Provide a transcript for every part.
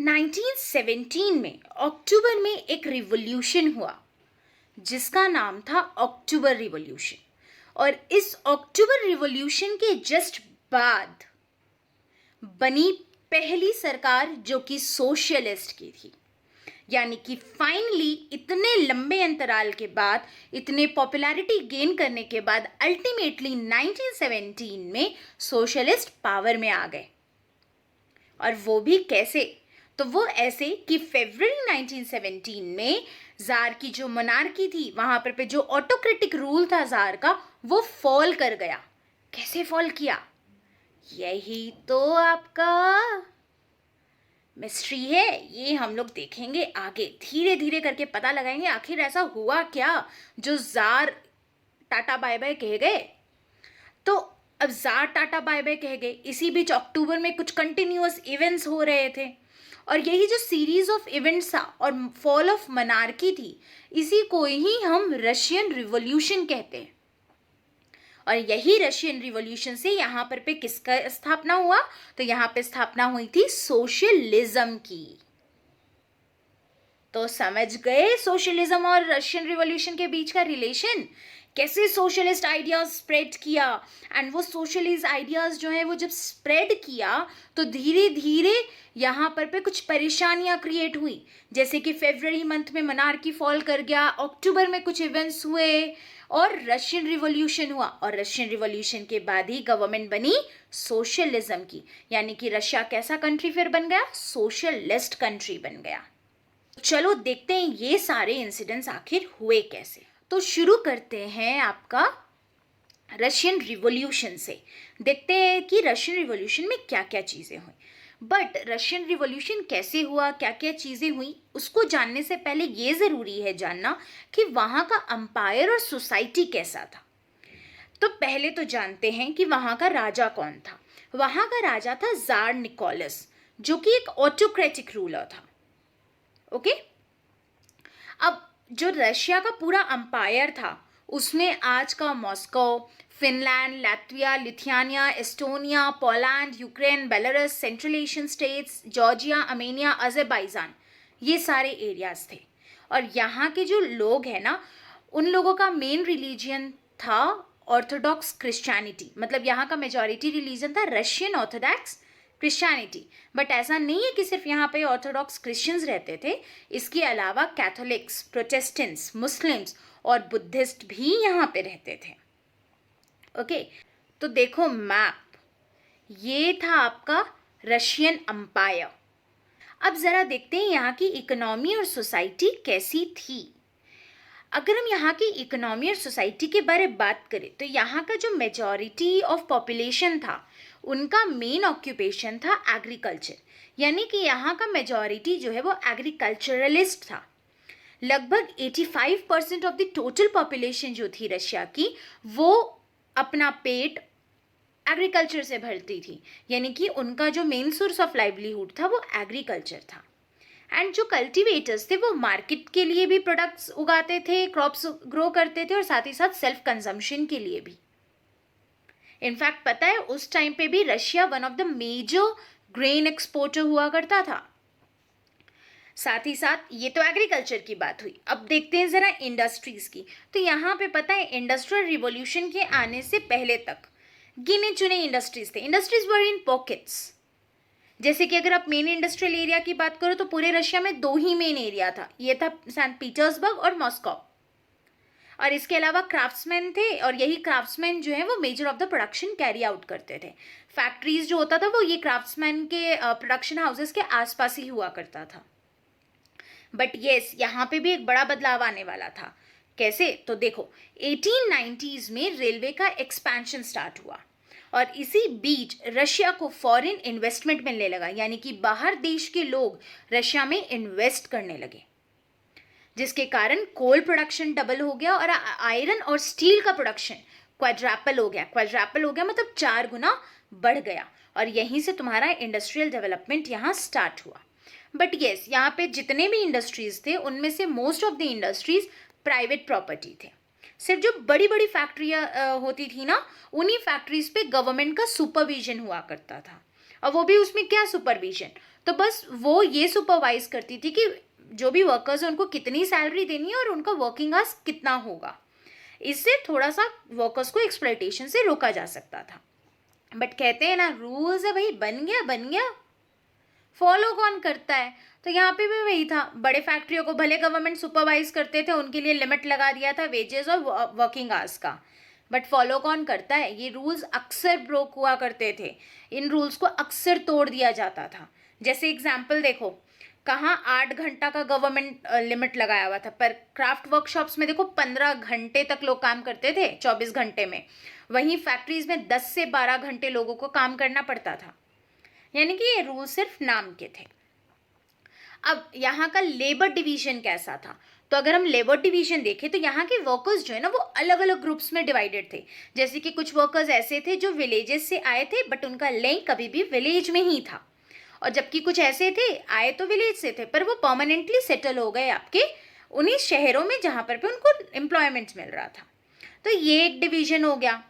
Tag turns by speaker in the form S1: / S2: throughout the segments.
S1: 1917 में अक्टूबर में एक रिवॉल्यूशन हुआ जिसका नाम था अक्टूबर रिवॉल्यूशन। और इस अक्टूबर रिवॉल्यूशन के जस्ट बाद बनी पहली सरकार जो कि सोशलिस्ट की थी। यानी कि फाइनली इतने लंबे अंतराल के बाद, इतने पॉपुलैरिटी गेन करने के बाद अल्टीमेटली 1917 में सोशलिस्ट पावर में आ गए। और वो भी कैसे? तो वो ऐसे कि फरवरी 1917 में जार की जो मोनार्की थी, वहां पर जो ऑटोक्रेटिक रूल था जार का, वो फॉल कर गया। कैसे फॉल किया? यही तो आपका मिस्ट्री है। ये हम लोग देखेंगे आगे, धीरे धीरे करके पता लगाएंगे आखिर ऐसा हुआ क्या जो जार टाटा बाय बाय कह गए। तो अब जार टाटा बाय बाय कह गए, इसी बीच अक्टूबर में कुछ कंटिन्यूअस इवेंट्स हो रहे थे और यही जो सीरीज ऑफ इवेंट्स था और फॉल ऑफ मोनार्की थी, इसी को ही हम रशियन रिवॉल्यूशन कहते हैं। और यही रशियन रिवॉल्यूशन से यहाँ पर पे किसका स्थापना हुआ? तो यहाँ पे स्थापना हुई थी सोशलिज्म की। तो समझ गए सोशलिज्म और रशियन रिवॉल्यूशन के बीच का रिलेशन, कैसे सोशलिस्ट आइडियाज स्प्रेड किया। एंड वो सोशलिस्ट आइडियाज जो है वो जब स्प्रेड किया तो धीरे धीरे यहाँ पर पे कुछ परेशानियां क्रिएट हुई, जैसे कि फरवरी मंथ में मोनार्की फॉल कर गया, अक्टूबर में कुछ इवेंट्स हुए और रशियन रिवॉल्यूशन हुआ। और रशियन रिवॉल्यूशन के बाद ही गवर्नमेंट बनी सोशलिज्म की, यानी कि रशिया कैसा कंट्री फिर बन गया? सोशलिस्ट कंट्री बन गया। चलो देखते हैं ये सारे इंसिडेंट्स आखिर हुए कैसे। तो शुरू करते हैं आपका रशियन रिवॉल्यूशन से। देखते हैं कि रशियन रिवॉल्यूशन में क्या क्या चीज़ें हुई। बट रशियन रिवॉल्यूशन कैसे हुआ, क्या क्या चीज़ें हुई, उसको जानने से पहले ये ज़रूरी है जानना कि वहाँ का अंपायर और सोसाइटी कैसा था। तो पहले तो जानते हैं कि वहाँ का राजा कौन था। वहाँ का राजा था जार निकोलस, जो कि एक ऑटोक्रेटिक रूलर था। ओके अब जो रशिया का पूरा अंपायर था उसमें आज का Moscow, Finland, Latvia, Lithuania, Estonia, Poland, Ukraine, Belarus, central Asian states, Georgia, Armenia, Azerbaijan, ये सारे एरियाज थे। और यहाँ के जो लोग हैं ना, उन लोगों का मेन रिलीजियन था ऑर्थोडॉक्स क्रिश्चियनिटी। मतलब यहाँ का मेजॉरिटी रिलीजन था रशियन ऑर्थोडॉक्स क्रिश्चियनिटी। बट ऐसा नहीं है कि सिर्फ यहाँ पे ऑर्थोडॉक्स क्रिश्चियंस रहते थे, इसके अलावा कैथोलिक्स, प्रोटेस्टेंट्स, मुस्लिम्स और बुद्धिस्ट भी यहाँ पे रहते थे। ओके तो देखो मैप, ये था आपका रशियन अंपायर। अब ज़रा देखते हैं यहाँ की इकोनॉमी और सोसाइटी कैसी थी। अगर हम यहाँ की इकोनॉमी और सोसाइटी के बारे में बात करें तो यहाँ का जो मेजॉरिटी ऑफ पॉपुलेशन था उनका मेन ऑक्यूपेशन था एग्रीकल्चर, यानी कि यहाँ का मेजॉरिटी जो है वो एग्रीकल्चरलिस्ट था। लगभग 85% ऑफ द टोटल पॉपुलेशन जो थी रशिया की, वो अपना पेट एग्रीकल्चर से भरती थी, यानी कि उनका जो मेन सोर्स ऑफ लाइवलीहुड था वो एग्रीकल्चर था। एंड जो कल्टीवेटर्स थे वो मार्केट के लिए भी प्रोडक्ट्स उगाते थे, क्रॉप्स ग्रो करते थे और साथ ही साथ सेल्फ कंजम्पशन के लिए भी। इनफैक्ट पता है उस टाइम पे भी Russia one of the major grain exporter हुआ करता था। साथ ही साथ ये तो एग्रीकल्चर की बात हुई। अब देखते हैं ज़रा इंडस्ट्रीज़ की। तो यहाँ पे पता है इंडस्ट्रियल रिवॉल्यूशन के आने से पहले तक गिने चुने इंडस्ट्रीज थे। इंडस्ट्रीज वर इन पॉकेट्स। जैसे कि अगर आप मेन इंडस्ट्रियल एरिया की बात करो तो पूरे रशिया में 2 ही मेन एरिया था, ये था सेंट पीटर्सबर्ग और मॉस्को। और इसके अलावा क्राफ्ट्समैन थे और यही क्राफ्ट्समैन जो है वो measure of the production carry out करते थे। फैक्ट्रीज जो होता था वो ये क्राफ्ट्समैन के प्रोडक्शन हाउसेस के आसपास ही हुआ करता था। बट येस, यहाँ पे भी एक बड़ा बदलाव आने वाला था। कैसे? तो देखो 1890s में रेलवे का एक्सपेंशन स्टार्ट हुआ और इसी बीच रशिया को फॉरेन इन्वेस्टमेंट मिलने लगा, यानी कि बाहर देश के लोग रशिया में इन्वेस्ट करने लगे, जिसके कारण कोल प्रोडक्शन डबल हो गया और आयरन और स्टील का प्रोडक्शन क्वाड्रैपल हो गया। क्वाड्रैपल हो गया मतलब 4 गुना बढ़ गया और यहीं से तुम्हारा इंडस्ट्रियल डेवलपमेंट यहाँ स्टार्ट हुआ। बट येस, यहाँ पे जितने भी इंडस्ट्रीज थे उनमें से most of the industries private property थे। सिर्फ जो बड़ी बड़ी फैक्ट्रियाँ होती थी ना, उन्हीं फैक्ट्रीज पे गवर्नमेंट का सुपरविजन हुआ करता था। और वो भी उसमें क्या सुपरविजन? तो बस वो ये सुपरवाइज करती थी कि जो भी वर्कर्स हैं उनको कितनी सैलरी देनी है और उनका वर्किंग आवर्स कितना होगा। इससे थोड़ा सा वर्कर्स को एक्सप्लॉयटेशन से रोका जा सकता था। बट कहते हैं ना, रूल्स है भाई, बन गया बन गया, फॉलो कौन करता है। तो यहाँ पे भी वही था, बड़े फैक्ट्रियों को भले गवर्नमेंट सुपरवाइज करते थे, उनके लिए लिमिट लगा दिया था वेजेस और वर्किंग आवर्स का, बट फॉलो कौन करता है। ये रूल्स अक्सर ब्रोक हुआ करते थे, इन रूल्स को अक्सर तोड़ दिया जाता था। जैसे एग्जाम्पल देखो, कहाँ 8 घंटा का गवर्नमेंट लिमिट लगाया हुआ था, पर क्राफ्ट वर्कशॉप्स में देखो 15 घंटे तक लोग काम करते थे 24 घंटे में। वहीं फैक्ट्रीज में 10 से 12 घंटे लोगों को काम करना पड़ता था। यानी कि ये रूल सिर्फ नाम के थे। अब यहाँ का लेबर डिवीजन कैसा था, तो अगर हम लेबर डिवीजन देखें तो यहाँ के वर्कर्स जो है ना वो अलग अलग ग्रुप्स में डिवाइडेड थे। जैसे कि कुछ वर्कर्स ऐसे थे जो विलेजेस से आए थे बट उनका लिंक कभी भी विलेज में ही था, और जबकि कुछ ऐसे थे आए तो विलेज से थे पर वो परमानेंटली सेटल हो गए आपके उन्हीं शहरों में जहाँ पर भी उनको एम्प्लॉयमेंट मिल रहा था। तो ये एक डिवीजन हो गया।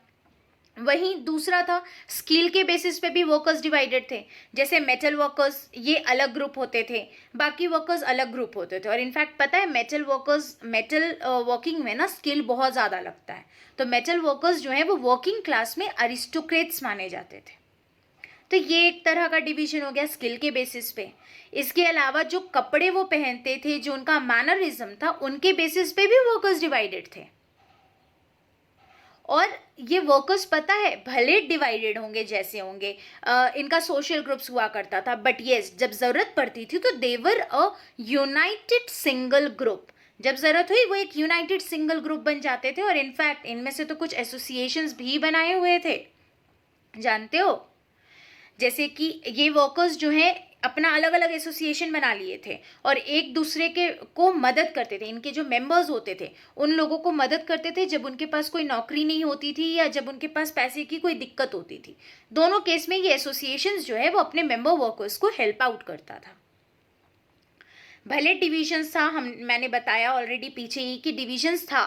S1: वहीं दूसरा था, स्किल के बेसिस पे भी वर्कर्स डिवाइडेड थे। जैसे मेटल वर्कर्स ये अलग ग्रुप होते थे, बाकी वर्कर्स अलग ग्रुप होते थे। और इनफैक्ट पता है मेटल वर्किंग में ना स्किल बहुत ज़्यादा लगता है, तो मेटल वर्कर्स जो है वो वर्किंग क्लास में अरिस्टोक्रेट्स माने जाते थे। तो ये एक तरह का डिवीजन हो गया स्किल के बेसिस पे। इसके अलावा जो कपड़े वो पहनते थे, जो उनका मैनरिज्म था, उनके बेसिस पे भी वर्कर्स डिवाइडेड थे। और ये वर्कर्स पता है भले डिवाइडेड होंगे जैसे होंगे, इनका सोशल ग्रुप्स हुआ करता था, बट येस जब ज़रूरत पड़ती थी तो देवर अ यूनाइटेड सिंगल ग्रुप। जब ज़रूरत हुई वो एक यूनाइटेड सिंगल ग्रुप बन जाते थे। और इनफैक्ट इनमें से तो कुछ एसोसिएशंस भी बनाए हुए थे, जानते हो। जैसे कि ये वर्कर्स जो हैं अपना अलग अलग एसोसिएशन बना लिए थे और एक दूसरे के को मदद करते थे। इनके जो मेंबर्स होते थे उन लोगों को मदद करते थे जब उनके पास कोई नौकरी नहीं होती थी या जब उनके पास पैसे की कोई दिक्कत होती थी। दोनों केस में ये एसोसिएशंस जो है वो अपने मेंबर वर्कर्स को हेल्प आउट करता था। भले डिविजन्स था, मैंने बताया ऑलरेडी पीछे ही कि डिविजन्स था,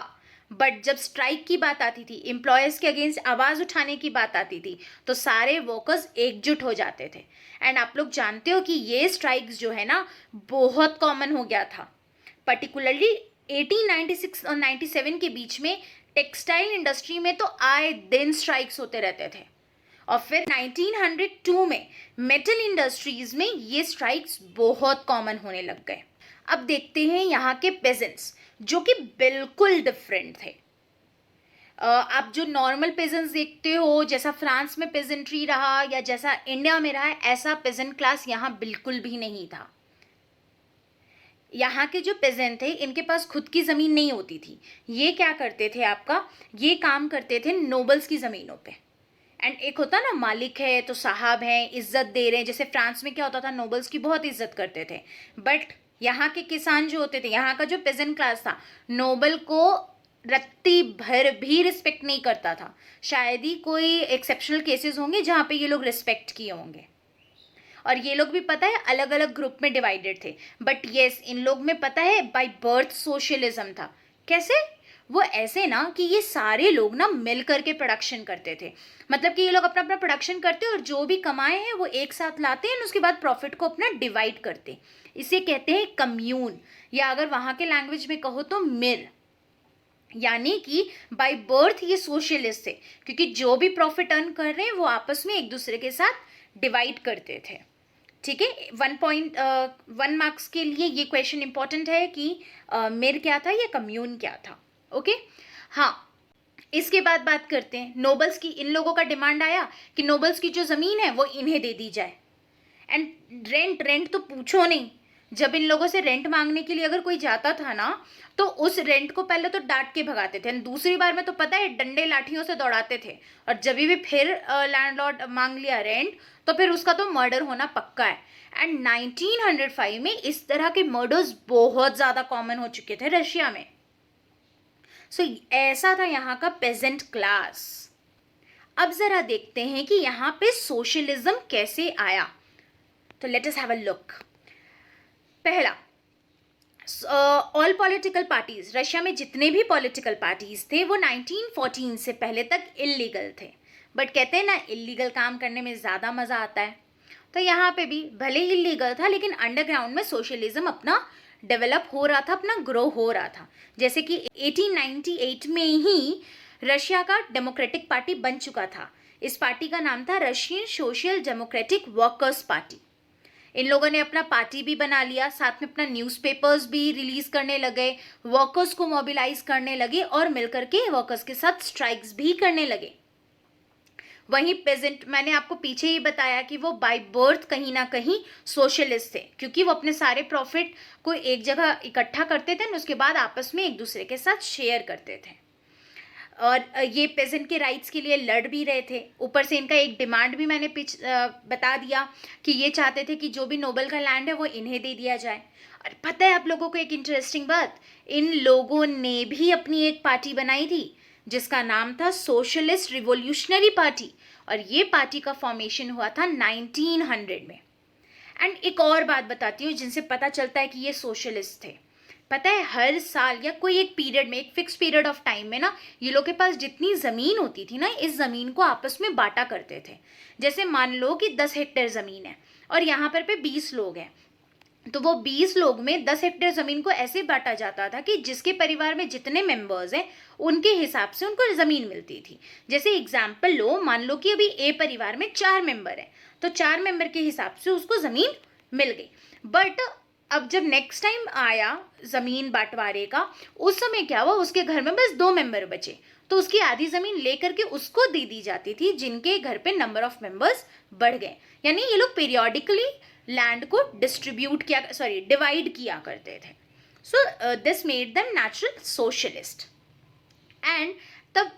S1: बट जब स्ट्राइक की बात आती थी, एम्प्लॉयर्स के अगेंस्ट आवाज़ उठाने की बात आती थी, तो सारे वर्कर्स एकजुट हो जाते थे। एंड आप लोग जानते हो कि ये स्ट्राइक्स जो है ना बहुत कॉमन हो गया था। पर्टिकुलरली 1896 और 97 के बीच में टेक्सटाइल इंडस्ट्री में तो आए दिन स्ट्राइक्स होते रहते थे। और फिर 1902 में मेटल इंडस्ट्रीज में ये स्ट्राइक्स बहुत कॉमन होने लग गए। अब देखते हैं यहाँ के पेजेंट्स जो कि बिल्कुल डिफरेंट थे। आप जो नॉर्मल पेजेंट्स देखते हो, जैसा फ्रांस में पेजेंट्री रहा या जैसा इंडिया में रहा है, ऐसा पेजेंट क्लास यहाँ बिल्कुल भी नहीं था। यहाँ के जो पेजेंट थे इनके पास खुद की ज़मीन नहीं होती थी। ये क्या करते थे, ये काम करते थे नोबल्स की ज़मीनों पे। एंड एक होता ना मालिक है तो साहब हैं, इज्जत दे रहे हैं। जैसे फ्रांस में क्या होता था, नोबल्स की बहुत इज्जत करते थे, बट यहाँ के किसान जो होते थे, यहाँ का जो पेजेंट क्लास था, नोबल को रत्ती भर भी रिस्पेक्ट नहीं करता था। शायद ही कोई एक्सेप्शनल केसेस होंगे जहाँ पे ये लोग रिस्पेक्ट किए होंगे। और ये लोग भी पता है अलग अलग ग्रुप में डिवाइडेड थे, बट येस इन लोग में पता है बाय बर्थ सोशलिज्म था। कैसे? वो ऐसे ना कि ये सारे लोग ना मिल करके प्रोडक्शन करते थे। मतलब कि ये लोग अपना अपना प्रोडक्शन करते और जो भी कमाए हैं वो एक साथ लाते हैं, उसके बाद प्रॉफिट को अपना डिवाइड करते। इसे कहते हैं कम्यून, या अगर वहाँ के लैंग्वेज में कहो तो मिल। यानी कि बाय बर्थ ये सोशलिस्ट थे, क्योंकि जो भी प्रॉफिट अर्न कर रहे हैं वो आपस में एक दूसरे के साथ डिवाइड करते थे। ठीक है, 1.1 मार्क्स के लिए ये क्वेश्चन इंपॉर्टेंट है कि मिर क्या था या कम्यून क्या था। ओके हाँ, इसके बाद बात करते हैं नोबल्स की। इन लोगों का डिमांड आया कि नोबल्स की जो ज़मीन है वो इन्हें दे दी जाए। एंड रेंट तो पूछो नहीं, जब इन लोगों से रेंट मांगने के लिए अगर कोई जाता था ना तो उस रेंट को पहले तो डांट के भगाते थे, दूसरी बार में तो पता है डंडे लाठियों से दौड़ाते थे। और जब भी फिर लैंडलॉर्ड मांग लिया रेंट तो फिर उसका तो मर्डर होना पक्का है। एंड 1905 में इस तरह के मर्डर्स बहुत ज़्यादा कॉमन हो चुके थे रशिया में। सो ऐसा था यहाँ का पेजेंट क्लास। अब ज़रा देखते हैं कि यहाँ पे सोशलिज्म कैसे आया, तो let us have a look. पहला, ऑल पॉलिटिकल पार्टीज, रशिया में जितने भी पॉलिटिकल पार्टीज थे वो 1914 से पहले तक इलीगल थे। बट कहते हैं ना इलीगल काम करने में ज़्यादा मज़ा आता है। तो यहाँ पे भी भले ही इलीगल था, लेकिन अंडरग्राउंड में सोशलिज्म अपना डेवलप हो रहा था, अपना ग्रो हो रहा था। जैसे कि 1898 में ही रशिया का डेमोक्रेटिक पार्टी बन चुका था। इस पार्टी का नाम था Russian social democratic workers party. इन लोगों ने अपना पार्टी भी बना लिया, साथ में अपना न्यूज़पेपर्स भी रिलीज करने लगे, वर्कर्स को मोबिलाइज करने लगे और मिलकर के वर्कर्स के साथ स्ट्राइक्स भी करने लगे। वहीं पेजेंट, मैंने आपको पीछे ही बताया कि वो बाय बर्थ कहीं ना कहीं सोशलिस्ट थे, क्योंकि वो अपने सारे प्रॉफिट को एक जगह इकट्ठा करते थे और उसके बाद आपस में एक दूसरे के साथ शेयर करते थे। और ये पेजेंट के राइट्स के लिए लड़ भी रहे थे। ऊपर से इनका एक डिमांड भी मैंने बता दिया कि ये चाहते थे कि जो भी नोबल का लैंड है वो इन्हें दे दिया जाए। और पता है आप लोगों को एक इंटरेस्टिंग बात, इन लोगों ने भी अपनी एक पार्टी बनाई थी जिसका नाम था सोशलिस्ट रिवॉल्यूशनरी पार्टी, और ये पार्टी का फॉर्मेशन हुआ था 1900 में। एंड एक और बात बताती हूँ जिनसे पता चलता है कि ये सोशलिस्ट थे। पता है, हर साल या कोई एक पीरियड में, एक फिक्स पीरियड ऑफ टाइम में ना, ये लोग के पास जितनी ज़मीन होती थी ना, इस ज़मीन को आपस में बांटा करते थे। जैसे मान लो कि 10 हेक्टेयर ज़मीन है और यहाँ पर पे 20 लोग हैं, तो वो 20 लोग में 10 हेक्टेयर ज़मीन को ऐसे बांटा जाता था कि जिसके परिवार में जितने मेंबर्स हैं उनके हिसाब से उनको ज़मीन मिलती थी। जैसे एग्जाम्पल लो, मान लो कि अभी ए परिवार में 4 मेंबर हैं, तो 4 मेंबर के हिसाब से उसको ज़मीन मिल गई। बट अब जब नेक्स्ट टाइम आया ज़मीन बंटवारे का, उस समय क्या हुआ, उसके घर में बस 2 मेंबर बचे, तो उसकी आधी ज़मीन लेकर के उसको दे दी जाती थी जिनके घर पे नंबर ऑफ मेंबर्स बढ़ गए। यानी ये लोग पीरियोडिकली लैंड को डिवाइड किया करते थे। So this made them natural socialist. And तब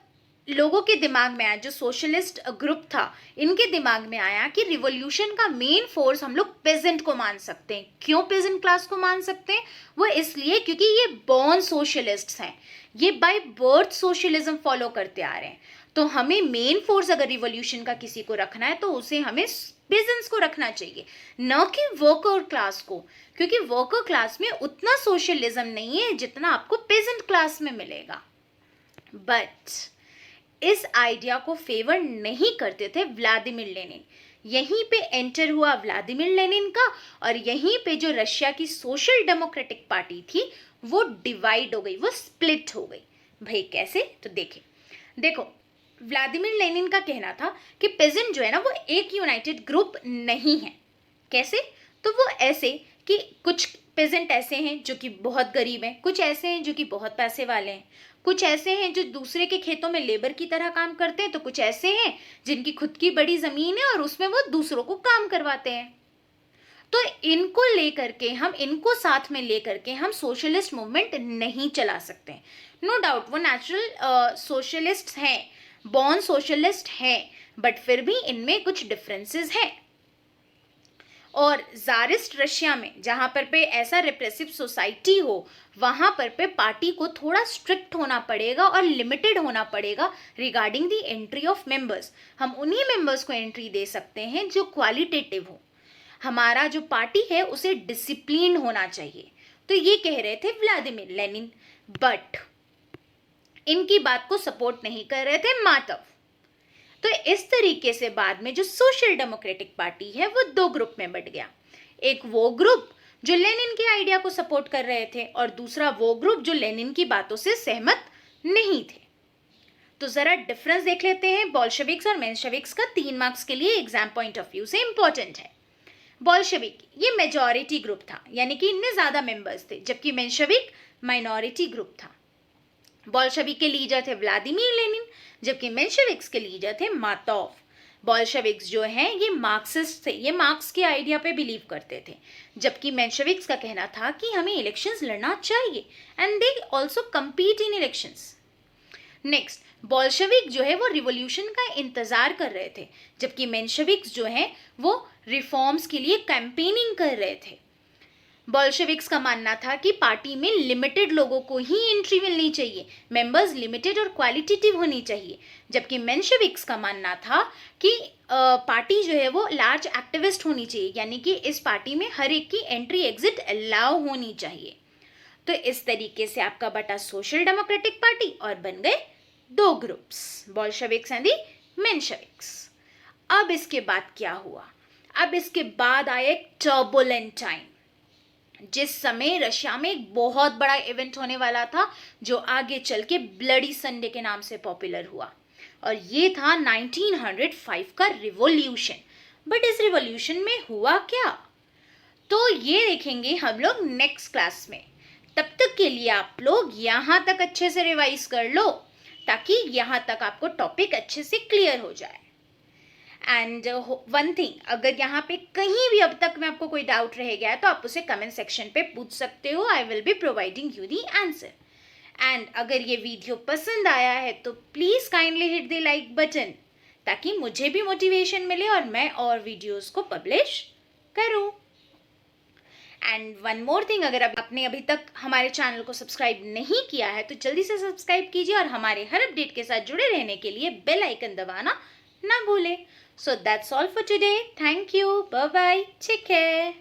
S1: लोगों के दिमाग में आया, जो सोशलिस्ट ग्रुप था, इनके दिमाग में आया कि रिवॉल्यूशन का मेन फोर्स हम लोग पेजेंट को मान सकते हैं। क्यों पेजेंट क्लास को मान सकते हैं? वो इसलिए क्योंकि ये बॉर्न सोशलिस्ट्स हैं, ये बाय बर्थ सोशलिज्म फॉलो करते आ रहे हैं। तो हमें मेन फोर्स अगर रिवॉल्यूशन का किसी को रखना है तो उसे हमें पेजेंट्स को रखना चाहिए, न कि वर्कर क्लास को, क्योंकि वर्कर क्लास में उतना सोशलिज्म नहीं है जितना आपको पेजेंट क्लास में मिलेगा। बट इस आइडिया को फेवर नहीं करते थे व्लादिमीर लेनिन। यहीं पे एंटर हुआ व्लादिमीर लेनिन का, और यहीं पे जो रशिया की सोशल डेमोक्रेटिक पार्टी थी वो डिवाइड हो गई, वो स्प्लिट हो गई। भाई कैसे? तो देखो व्लादिमीर लेनिन का कहना था कि पेजेंट जो है ना वो एक यूनाइटेड ग्रुप नहीं है। कैसे? तो वो ऐसे कि कुछ पेजेंट ऐसे हैं जो कि बहुत गरीब हैं, कुछ ऐसे हैं जो कि बहुत पैसे वाले हैं, कुछ ऐसे हैं जो दूसरे के खेतों में लेबर की तरह काम करते हैं, तो कुछ ऐसे हैं जिनकी खुद की बड़ी ज़मीन है और उसमें वो दूसरों को काम करवाते हैं। तो इनको लेकर के इनको साथ में लेकर के हम सोशलिस्ट मूवमेंट नहीं चला सकते। नो डाउट वो नेचुरल सोशलिस्ट हैं, बॉर्न सोशलिस्ट हैं, बट फिर भी इनमें कुछ डिफरेंसेस हैं। और ज़ारिस्ट रशिया में जहाँ पर पे ऐसा रिप्रेसिव सोसाइटी हो, वहाँ पर पे पार्टी को थोड़ा स्ट्रिक्ट होना पड़ेगा और लिमिटेड होना पड़ेगा regarding the entry of members. हम उन्हीं मेंबर्स को एंट्री दे सकते हैं जो क्वालिटेटिव हो। हमारा जो पार्टी है उसे डिसिप्लिन होना चाहिए। तो ये कह रहे थे व्लादिमीर लेनिन, बट इनकी बात को सपोर्ट नहीं कर रहे थे मातव। तो इस तरीके से बाद में जो सोशल डेमोक्रेटिक पार्टी है वो 2 ग्रुप में बट गया। एक वो ग्रुप जो लेनिन के आइडिया को सपोर्ट कर रहे थे, और दूसरा वो ग्रुप जो लेनिन की बातों से सहमत नहीं थे। तो जरा डिफरेंस देख लेते हैं बोल्शेविक्स और मेंशेविक्स का। 3 मार्क्स के लिए एग्जाम पॉइंट ऑफ व्यू से इंपॉर्टेंट है। बोल्शेविक ये मेजॉरिटी ग्रुप था, यानी कि इनमें ज्यादा मेंबर्स थे, जबकि मेंशेविक माइनॉरिटी ग्रुप था। बोल्शेविक के लीडर थे व्लादिमीर लेनिन, जबकि मेंशेविक्स के लीडर थे मातोव। बोल्शेविक्स जो हैं ये मार्क्सिस्ट थे, ये मार्क्स के आइडिया पे बिलीव करते थे, जबकि मेंशेविक्स का कहना था कि हमें इलेक्शंस लड़ना चाहिए, and they also compete in elections. Next, Bolshevik जो है वो रिवॉल्यूशन का इंतजार कर रहे थे, जबकि मेंशेविक्स जो है वो रिफॉर्म्स के लिए कैंपेनिंग कर रहे थे। बोल्शेविक्स का मानना था कि पार्टी में लिमिटेड लोगों को ही एंट्री मिलनी चाहिए, मेंबर्स लिमिटेड और क्वालिटेटिव होनी चाहिए, जबकि मेंशेविक्स का मानना था कि पार्टी जो है वो लार्ज एक्टिविस्ट होनी चाहिए, यानी कि इस पार्टी में हर एक की एंट्री एग्जिट अलाउ होनी चाहिए। तो इस तरीके से आपका बटा सोशल डेमोक्रेटिक पार्टी और बन गए 2 ग्रुप्स, बोल्शेविक्स एंड दी मेंशेविक्स। अब इसके बाद क्या हुआ? अब इसके बाद आया एक टर्बुलेंट टाइम, जिस समय रशिया में एक बहुत बड़ा इवेंट होने वाला था जो आगे चल के ब्लडी संडे के नाम से पॉपुलर हुआ, और ये था 1905 का रिवॉल्यूशन। बट इस रिवॉल्यूशन में हुआ क्या, तो ये देखेंगे हम लोग नेक्स्ट क्लास में। तब तक के लिए आप लोग यहाँ तक अच्छे से रिवाइज कर लो ताकि यहाँ तक आपको टॉपिक अच्छे से क्लियर हो जाए। एंड वन थिंग, अगर यहाँ पे कहीं भी अब तक में आपको कोई डाउट रह गया है तो आप उसे कमेंट सेक्शन पे पूछ सकते हो। I will be providing you the answer. And अगर ये वीडियो पसंद आया है तो please kindly hit the like button ताकि मुझे भी मोटिवेशन मिले और मैं और वीडियोस को पब्लिश करूँ। एंड वन मोर थिंग, अगर आपने अभी तक हमारे चैनल को सब्सक्राइब नहीं किया है तो जल्दी से सब्सक्राइब कीजिए और हमारे हर अपडेट के साथ जुड़े रहने के लिए बेल आइकन दबाना ना भूलें। So that's all for today. Thank you, bye bye, take care.